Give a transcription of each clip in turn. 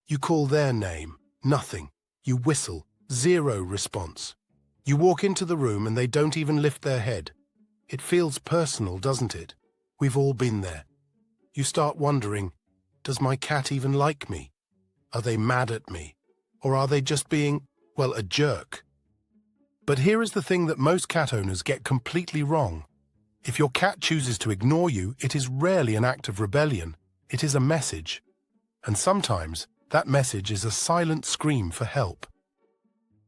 You call their name, nothing. You whistle, zero response. You walk into the room and they don't even lift their head. It feels personal, doesn't it? We've all been there. You start wondering, does my cat even like me? Are they mad at me? Or are they just being, well, a jerk? But here is the thing that most cat owners get completely wrong. If your cat chooses to ignore you, it is rarely an act of rebellion. It is a message. And sometimes, that message is a silent scream for help.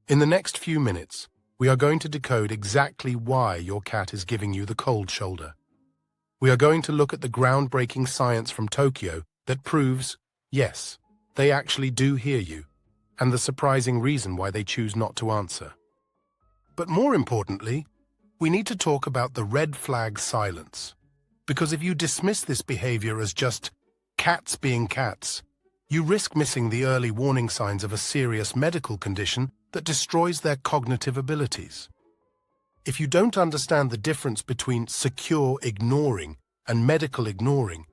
In the next few minutes, we are going to decode exactly why your cat is giving you the cold shoulder. We are going to look at the groundbreaking science from Tokyo that proves, yes, they actually do hear you, and the surprising reason why they choose not to answer. But more importantly, we need to talk about the red flag silence. Because if you dismiss this behavior as just cats being cats, you risk missing the early warning signs of a serious medical condition that destroys their cognitive abilities. If you don't understand the difference between secure ignoring and medical ignoring,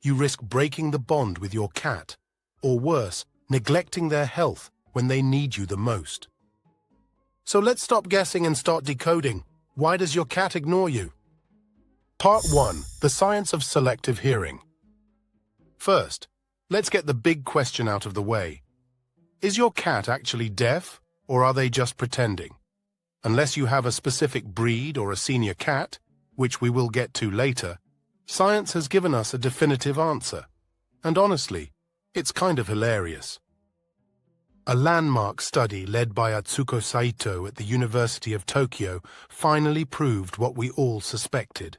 you risk breaking the bond with your cat, or worse, neglecting their health when they need you the most. So let's stop guessing and start decoding. Why does your cat ignore you? Part 1. The science of selective hearing. First, let's get the big question out of the way. Is your cat actually deaf, or are they just pretending? Unless you have a specific breed or a senior cat, which we will get to later, science has given us a definitive answer. And honestly, it's kind of hilarious. A landmark study led by Atsuko Saito at the University of Tokyo finally proved what we all suspected.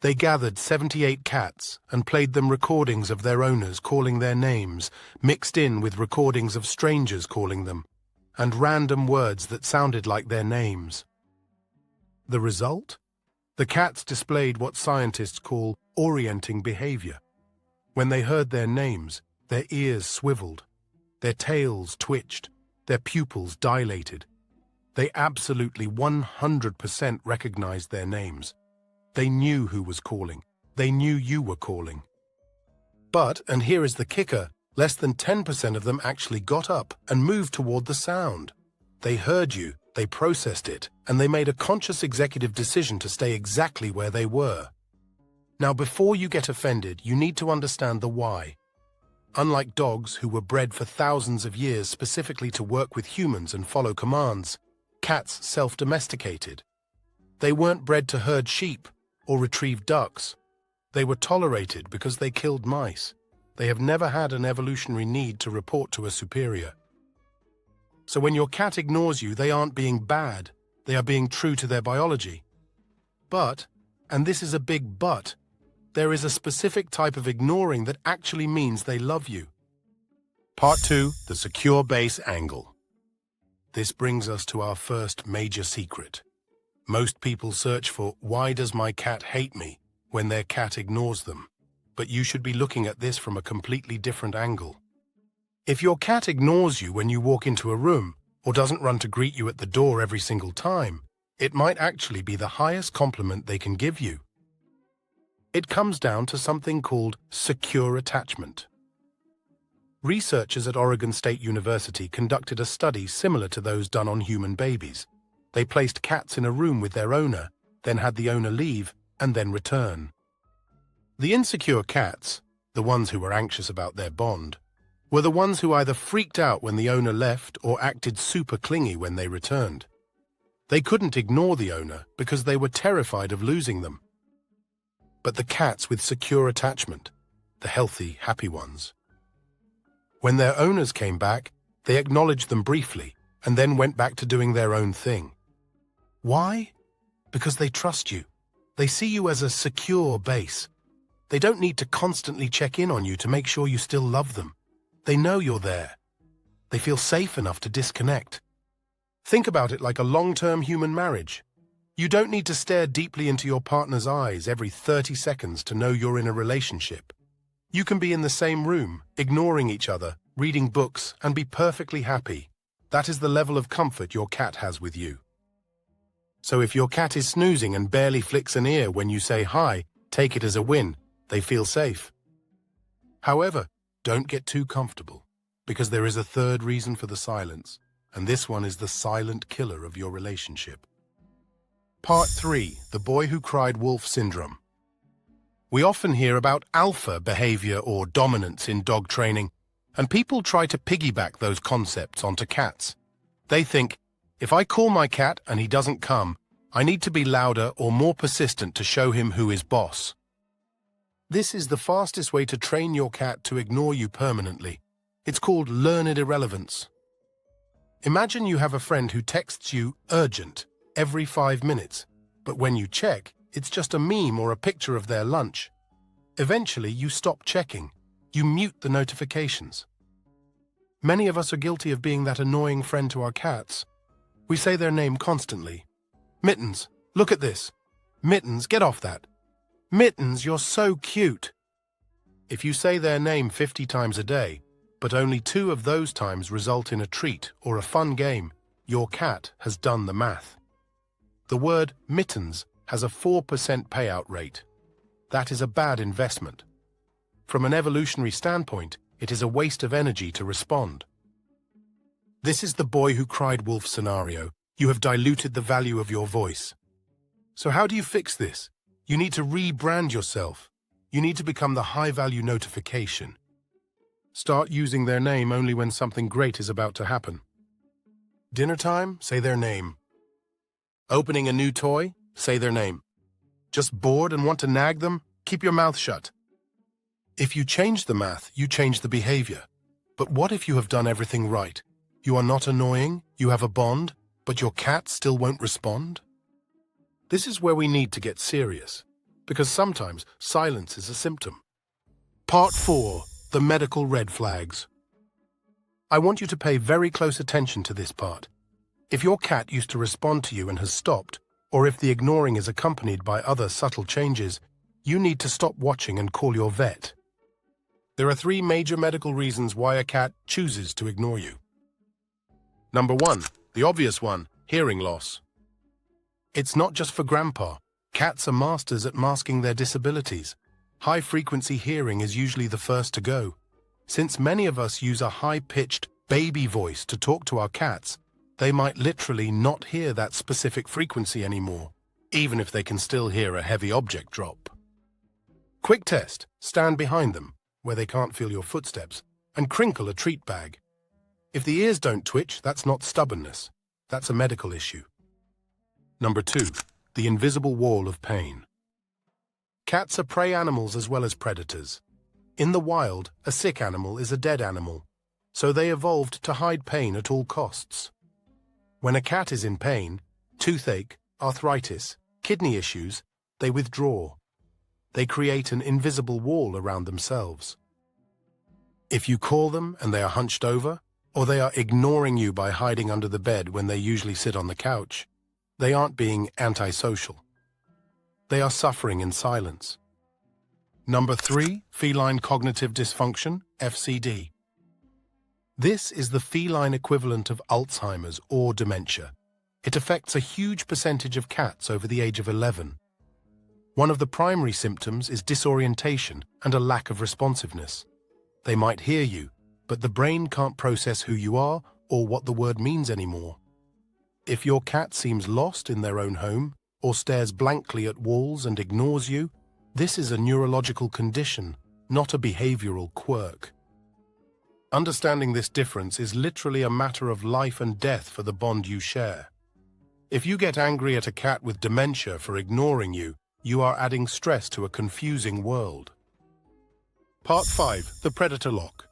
They gathered 78 cats and played them recordings of their owners calling their names, mixed in with recordings of strangers calling them, and random words that sounded like their names. The result? The cats displayed what scientists call orienting behavior. When they heard their names, their ears swiveled, their tails twitched, their pupils dilated. They absolutely 100% recognized their names. They knew who was calling. They knew you were calling. But, and here is the kicker, less than 10% of them actually got up and moved toward the sound. They heard you, they processed it, and they made a conscious executive decision to stay exactly where they were. Now, before you get offended, you need to understand the why. Unlike dogs who were bred for thousands of years specifically to work with humans and follow commands, cats self-domesticated. They weren't bred to herd sheep or retrieve ducks. They were tolerated because they killed mice. They have never had an evolutionary need to report to a superior. So when your cat ignores you, they aren't being bad. They are being true to their biology. But, and this is a big but, there is a specific type of ignoring that actually means they love you. Part 2, the secure base angle. This brings us to our first major secret. Most people search for, why does my cat hate me, when their cat ignores them? But you should be looking at this from a completely different angle. If your cat ignores you when you walk into a room, or doesn't run to greet you at the door every single time, it might actually be the highest compliment they can give you. It comes down to something called secure attachment. Researchers at Oregon State University conducted a study similar to those done on human babies. They placed cats in a room with their owner, then had the owner leave, and then return. The insecure cats, the ones who were anxious about their bond, were the ones who either freaked out when the owner left or acted super clingy when they returned. They couldn't ignore the owner because they were terrified of losing them. But the cats with secure attachment, the healthy, happy ones, when their owners came back, they acknowledged them briefly and then went back to doing their own thing. Why? Because they trust you. They see you as a secure base. They don't need to constantly check in on you to make sure you still love them. They know you're there. They feel safe enough to disconnect. Think about it like a long-term human marriage. You don't need to stare deeply into your partner's eyes every 30 seconds to know you're in a relationship. You can be in the same room, ignoring each other, reading books, and be perfectly happy. That is the level of comfort your cat has with you. So if your cat is snoozing and barely flicks an ear when you say hi, take it as a win. They feel safe. However, don't get too comfortable. Because there is a third reason for the silence, and this one is the silent killer of your relationship. Part 3. The Boy Who Cried Wolf Syndrome. We often hear about alpha behavior or dominance in dog training, and people try to piggyback those concepts onto cats. They think, if I call my cat and he doesn't come, I need to be louder or more persistent to show him who is boss. This is the fastest way to train your cat to ignore you permanently. It's called learned irrelevance. Imagine you have a friend who texts you urgent every 5 minutes, but when you check, it's just a meme or a picture of their lunch. Eventually, you stop checking. You mute the notifications. Many of us are guilty of being that annoying friend to our cats. We say their name constantly. Mittens, look at this. Mittens, get off that. Mittens, you're so cute. If you say their name 50 times a day, but only 2 of those times result in a treat or a fun game, your cat has done the math. The word mittens has a 4% payout rate. That is a bad investment. From an evolutionary standpoint, it is a waste of energy to respond. This is the boy who cried wolf scenario. You have diluted the value of your voice. So how do you fix this? You need to rebrand yourself. You need to become the high-value notification. Start using their name only when something great is about to happen. Dinner time? Say their name. Opening a new toy? Say their name. Just bored and want to nag them? Keep your mouth shut. If you change the math, you change the behavior. But what if you have done everything right? You are not annoying, you have a bond, but your cat still won't respond? This is where we need to get serious, because sometimes silence is a symptom. Part 4. The medical red flags. I want you to pay very close attention to this part. If your cat used to respond to you and has stopped, or if the ignoring is accompanied by other subtle changes, you need to stop watching and call your vet. There are 3 major medical reasons why a cat chooses to ignore you. Number 1, the obvious one, hearing loss. It's not just for grandpa. Cats are masters at masking their disabilities. High-frequency hearing is usually the first to go. Since many of us use a high-pitched baby voice to talk to our cats, they might literally not hear that specific frequency anymore, even if they can still hear a heavy object drop. Quick test. Stand behind them, where they can't feel your footsteps, and crinkle a treat bag. If the ears don't twitch, that's not stubbornness. That's a medical issue. Number 2, the invisible wall of pain. Cats are prey animals as well as predators. In the wild, a sick animal is a dead animal, so they evolved to hide pain at all costs. When a cat is in pain, toothache, arthritis, kidney issues, they withdraw. They create an invisible wall around themselves. If you call them and they are hunched over, or they are ignoring you by hiding under the bed when they usually sit on the couch, they aren't being antisocial. They are suffering in silence. Number 3, Feline Cognitive Dysfunction, FCD. This is the feline equivalent of Alzheimer's or dementia. It affects a huge percentage of cats over the age of 11. One of the primary symptoms is disorientation and a lack of responsiveness. They might hear you, but the brain can't process who you are or what the word means anymore. If your cat seems lost in their own home or stares blankly at walls and ignores you, this is a neurological condition, not a behavioral quirk. Understanding this difference is literally a matter of life and death for the bond you share. If you get angry at a cat with dementia for ignoring you, you are adding stress to a confusing world. Part 5. The predator lock.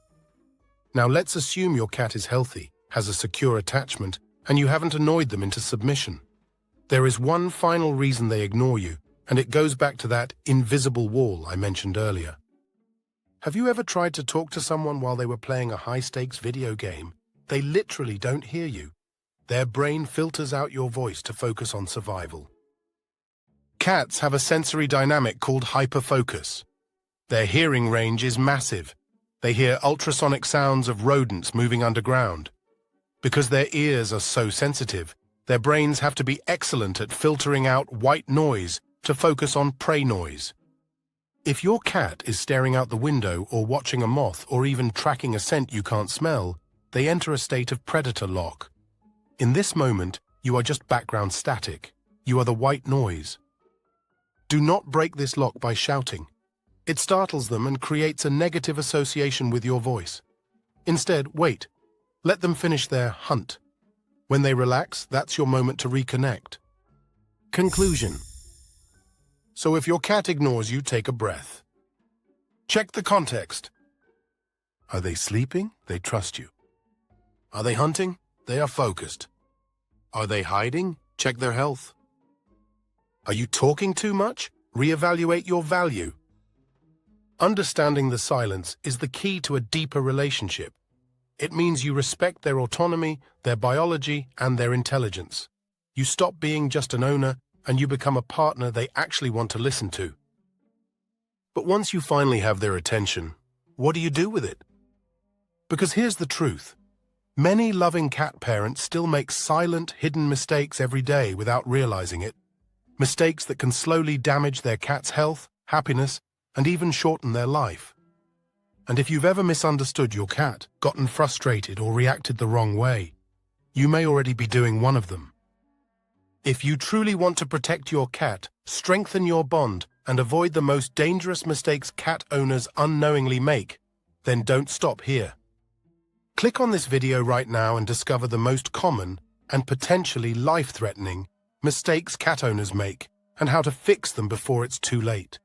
Now let's assume your cat is healthy, has a secure attachment, and you haven't annoyed them into submission. There is one final reason they ignore you, and it goes back to that invisible wall I mentioned earlier. Have you ever tried to talk to someone while they were playing a high-stakes video game? They literally don't hear you. Their brain filters out your voice to focus on survival. Cats have a sensory dynamic called hyperfocus. Their hearing range is massive. They hear ultrasonic sounds of rodents moving underground. Because their ears are so sensitive, their brains have to be excellent at filtering out white noise to focus on prey noise. If your cat is staring out the window or watching a moth or even tracking a scent you can't smell, they enter a state of predator lock. In this moment, you are just background static. You are the white noise. Do not break this lock by shouting. It startles them and creates a negative association with your voice. Instead, wait. Let them finish their hunt. When they relax, that's your moment to reconnect. Conclusion. So if your cat ignores you, take a breath. Check the context. Are they sleeping? They trust you. Are they hunting? They are focused. Are they hiding? Check their health. Are you talking too much? Reevaluate your value. Understanding the silence is the key to a deeper relationship. It means you respect their autonomy, their biology, and their intelligence. You stop being just an owner, and you become a partner they actually want to listen to. But once you finally have their attention, what do you do with it? Because here's the truth. Many loving cat parents still make silent, hidden mistakes every day without realizing it. Mistakes that can slowly damage their cat's health, happiness, and even shorten their life. And if you've ever misunderstood your cat, gotten frustrated, or reacted the wrong way, you may already be doing one of them. If you truly want to protect your cat, strengthen your bond, and avoid the most dangerous mistakes cat owners unknowingly make, then don't stop here. Click on this video right now and discover the most common and potentially life-threatening mistakes cat owners make and how to fix them before it's too late.